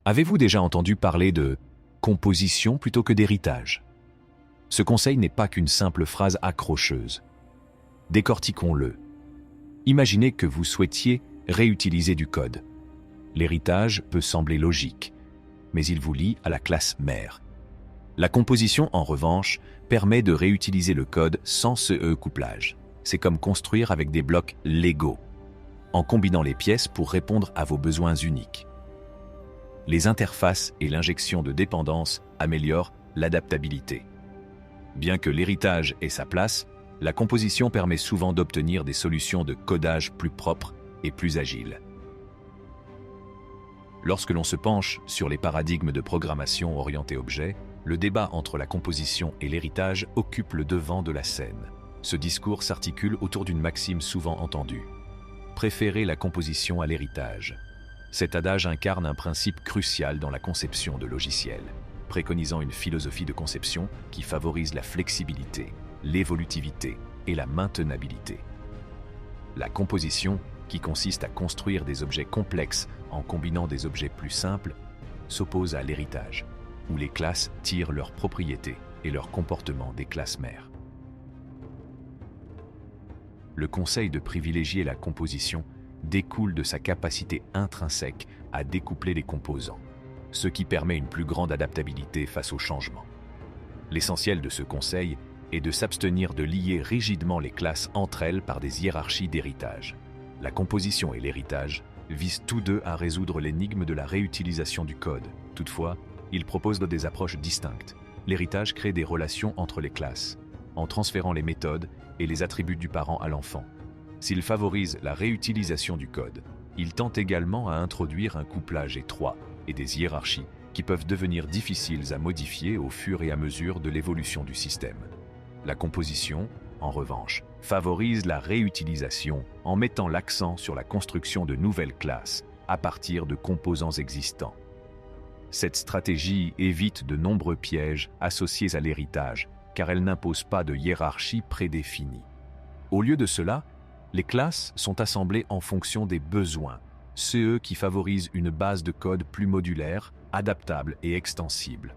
Avez-vous déjà entendu parler de composition plutôt que d'héritage? Ce conseil n'est pas qu'une simple phrase accrocheuse. Décortiquons-le. Imaginez que vous souhaitiez réutiliser du code. L'héritage peut sembler logique, mais il vous lie à la classe mère. La composition, en revanche, permet de réutiliser le code sans ce couplage. C'est comme construire avec des blocs Lego, en combinant les pièces pour répondre à vos besoins uniques. Les interfaces et l'injection de dépendance améliorent l'adaptabilité. Bien que l'héritage ait sa place, la composition permet souvent d'obtenir des solutions de codage plus propres et plus agiles. Lorsque l'on se penche sur les paradigmes de programmation orientée objet, le débat entre la composition et l'héritage occupe le devant de la scène. Ce discours s'articule autour d'une maxime souvent entendue. Préférer la composition à l'héritage. Cet adage incarne un principe crucial dans la conception de logiciels, préconisant une philosophie de conception qui favorise la flexibilité, l'évolutivité et la maintenabilité. La composition, qui consiste à construire des objets complexes en combinant des objets plus simples, s'oppose à l'héritage, où les classes tirent leurs propriétés et leurs comportements des classes mères. Le conseil de privilégier la composition découle de sa capacité intrinsèque à découpler les composants, ce qui permet une plus grande adaptabilité face aux changements. L'essentiel de ce conseil est de s'abstenir de lier rigidement les classes entre elles par des hiérarchies d'héritage. La composition et l'héritage visent tous deux à résoudre l'énigme de la réutilisation du code. Toutefois, ils proposent des approches distinctes. L'héritage crée des relations entre les classes, en transférant les méthodes et les attributs du parent à l'enfant. S'il favorise la réutilisation du code, il tente également à introduire un couplage étroit et des hiérarchies qui peuvent devenir difficiles à modifier au fur et à mesure de l'évolution du système. La composition, en revanche, favorise la réutilisation en mettant l'accent sur la construction de nouvelles classes à partir de composants existants. Cette stratégie évite de nombreux pièges associés à l'héritage, car elle n'impose pas de hiérarchie prédéfinie. Au lieu de cela, les classes sont assemblées en fonction des besoins, ceux qui favorisent une base de code plus modulaire, adaptable et extensible.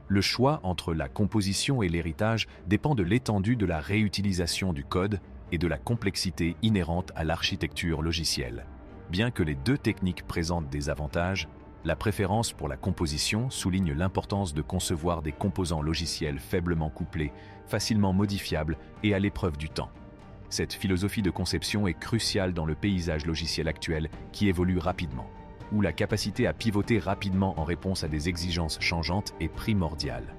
Le choix entre la composition et l'héritage dépend de l'étendue de la réutilisation du code et de la complexité inhérente à l'architecture logicielle. Bien que les deux techniques présentent des avantages, la préférence pour la composition souligne l'importance de concevoir des composants logiciels faiblement couplés, facilement modifiables et à l'épreuve du temps. Cette philosophie de conception est cruciale dans le paysage logiciel actuel qui évolue rapidement, où la capacité à pivoter rapidement en réponse à des exigences changeantes est primordiale.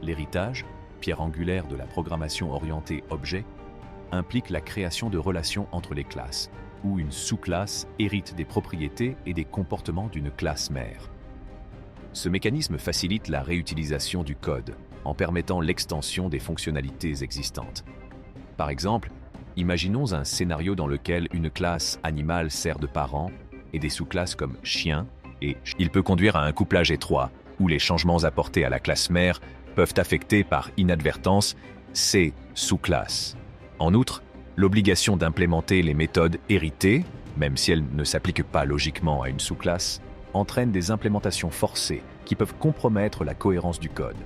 L'héritage, pierre angulaire de la programmation orientée objet, implique la création de relations entre les classes, où une sous-classe hérite des propriétés et des comportements d'une classe mère. Ce mécanisme facilite la réutilisation du code, en permettant l'extension des fonctionnalités existantes. Par exemple, imaginons un scénario dans lequel une classe animale sert de parent et des sous-classes comme chien et il peut conduire à un couplage étroit où les changements apportés à la classe mère peuvent affecter par inadvertance ces sous-classes. En outre, l'obligation d'implémenter les méthodes héritées, même si elles ne s'appliquent pas logiquement à une sous-classe, entraîne des implémentations forcées qui peuvent compromettre la cohérence du code.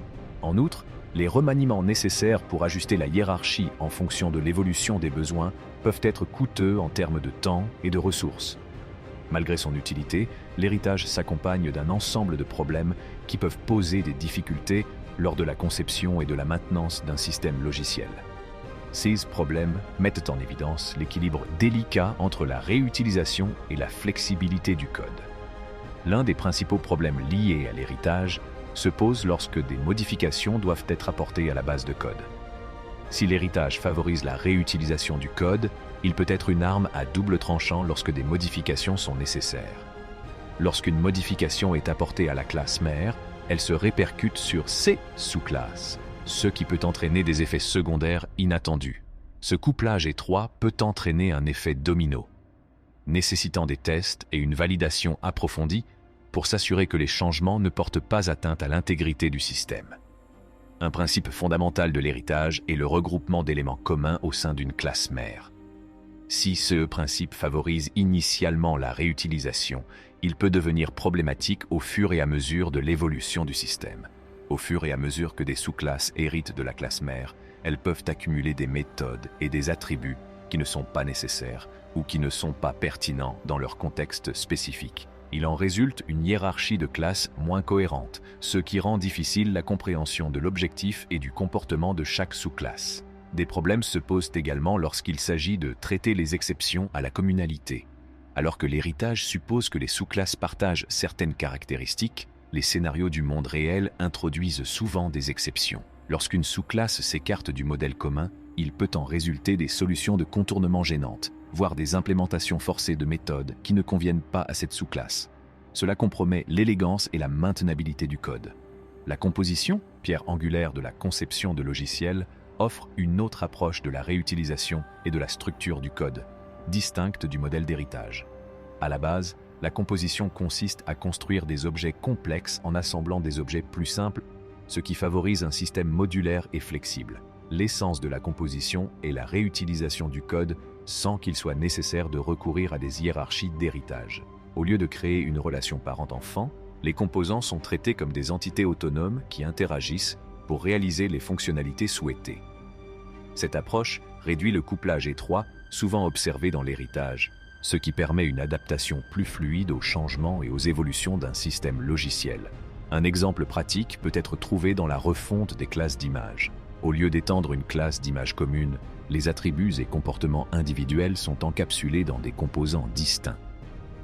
En outre, les remaniements nécessaires pour ajuster la hiérarchie en fonction de l'évolution des besoins peuvent être coûteux en termes de temps et de ressources. Malgré son utilité, l'héritage s'accompagne d'un ensemble de problèmes qui peuvent poser des difficultés lors de la conception et de la maintenance d'un système logiciel. Ces problèmes mettent en évidence l'équilibre délicat entre la réutilisation et la flexibilité du code. L'un des principaux problèmes liés à l'héritage se pose lorsque des modifications doivent être apportées à la base de code. Si l'héritage favorise la réutilisation du code, il peut être une arme à double tranchant lorsque des modifications sont nécessaires. Lorsqu'une modification est apportée à la classe mère, elle se répercute sur ses sous-classes, ce qui peut entraîner des effets secondaires inattendus. Ce couplage étroit peut entraîner un effet domino, nécessitant des tests et une validation approfondie pour s'assurer que les changements ne portent pas atteinte à l'intégrité du système. Un principe fondamental de l'héritage est le regroupement d'éléments communs au sein d'une classe mère. Si ce principe favorise initialement la réutilisation, Il peut devenir problématique au fur et à mesure de l'évolution du système. Au fur et à mesure que des sous-classes héritent de la classe mère, elles peuvent accumuler des méthodes et des attributs qui ne sont pas nécessaires ou qui ne sont pas pertinents dans leur contexte spécifique. Il en résulte une hiérarchie de classes moins cohérente, ce qui rend difficile la compréhension de l'objectif et du comportement de chaque sous-classe. Des problèmes se posent également lorsqu'il s'agit de traiter les exceptions à la communalité. Alors que l'héritage suppose que les sous-classes partagent certaines caractéristiques, les scénarios du monde réel introduisent souvent des exceptions. Lorsqu'une sous-classe s'écarte du modèle commun, il peut en résulter des solutions de contournement gênantes, voire des implémentations forcées de méthodes qui ne conviennent pas à cette sous-classe. Cela compromet l'élégance et la maintenabilité du code. La composition, pierre angulaire de la conception de logiciels, offre une autre approche de la réutilisation et de la structure du code, distincte du modèle d'héritage. À la base, la composition consiste à construire des objets complexes en assemblant des objets plus simples, ce qui favorise un système modulaire et flexible. L'essence de la composition est la réutilisation du code sans qu'il soit nécessaire de recourir à des hiérarchies d'héritage. Au lieu de créer une relation parent-enfant, les composants sont traités comme des entités autonomes qui interagissent pour réaliser les fonctionnalités souhaitées. Cette approche réduit le couplage étroit, souvent observé dans l'héritage, ce qui permet une adaptation plus fluide aux changements et aux évolutions d'un système logiciel. Un exemple pratique peut être trouvé dans la refonte des classes d'images. Au lieu d'étendre une classe d'image commune, les attributs et comportements individuels sont encapsulés dans des composants distincts.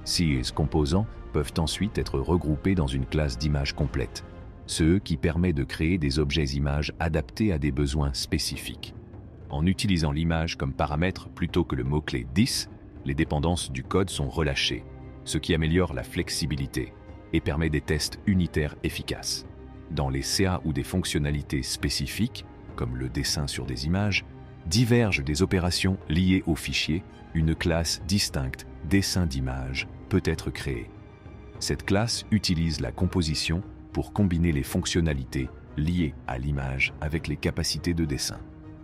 Ces composants peuvent ensuite être regroupés dans une classe d'image complète, ce qui permet de créer des objets images adaptés à des besoins spécifiques. En utilisant l'image comme paramètre plutôt que le mot-clé 10, les dépendances du code sont relâchées, ce qui améliore la flexibilité et permet des tests unitaires efficaces. Dans les CA où des fonctionnalités spécifiques, comme le dessin sur des images, divergent des opérations liées au fichier, une classe distincte, dessin d'image, peut être créée. Cette classe utilise la composition pour combiner les fonctionnalités liées à l'image avec les capacités de dessin.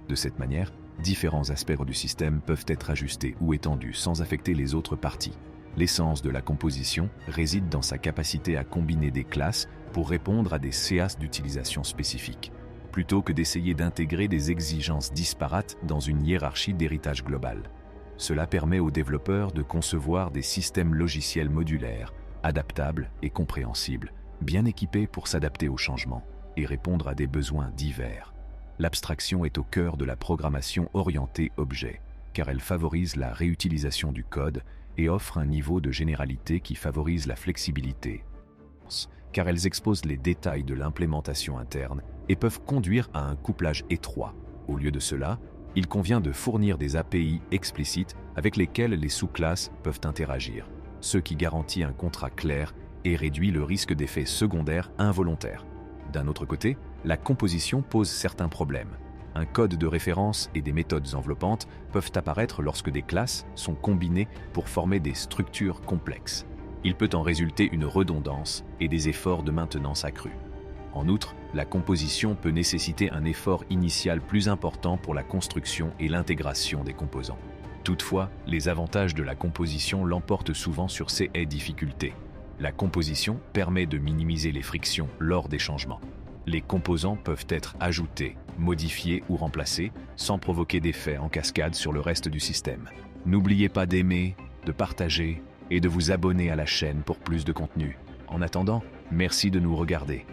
De cette manière, différents aspects du système peuvent être ajustés ou étendus sans affecter les autres parties. L'essence de la composition réside dans sa capacité à combiner des classes pour répondre à des CAs d'utilisation spécifiques, plutôt que d'essayer d'intégrer des exigences disparates dans une hiérarchie d'héritage global. Cela permet aux développeurs de concevoir des systèmes logiciels modulaires, adaptables et compréhensibles, bien équipés pour s'adapter aux changements et répondre à des besoins divers. L'abstraction est au cœur de la programmation orientée objet, car elle favorise la réutilisation du code et offre un niveau de généralité qui favorise la flexibilité, car elles exposent les détails de l'implémentation interne et peuvent conduire à un couplage étroit. Au lieu de cela, il convient de fournir des API explicites avec lesquelles les sous-classes peuvent interagir, ce qui garantit un contrat clair et réduit le risque d'effets secondaires involontaires. D'un autre côté, la composition pose certains problèmes. Un code de référence et des méthodes enveloppantes peuvent apparaître lorsque des classes sont combinées pour former des structures complexes. Il peut en résulter une redondance et des efforts de maintenance accrus. En outre, la composition peut nécessiter un effort initial plus important pour la construction et l'intégration des composants. Toutefois, les avantages de la composition l'emportent souvent sur ces difficultés. La composition permet de minimiser les frictions lors des changements. Les composants peuvent être ajoutés, modifiés ou remplacés sans provoquer d'effets en cascade sur le reste du système. N'oubliez pas d'aimer, de partager et de vous abonner à la chaîne pour plus de contenu. En attendant, merci de nous regarder.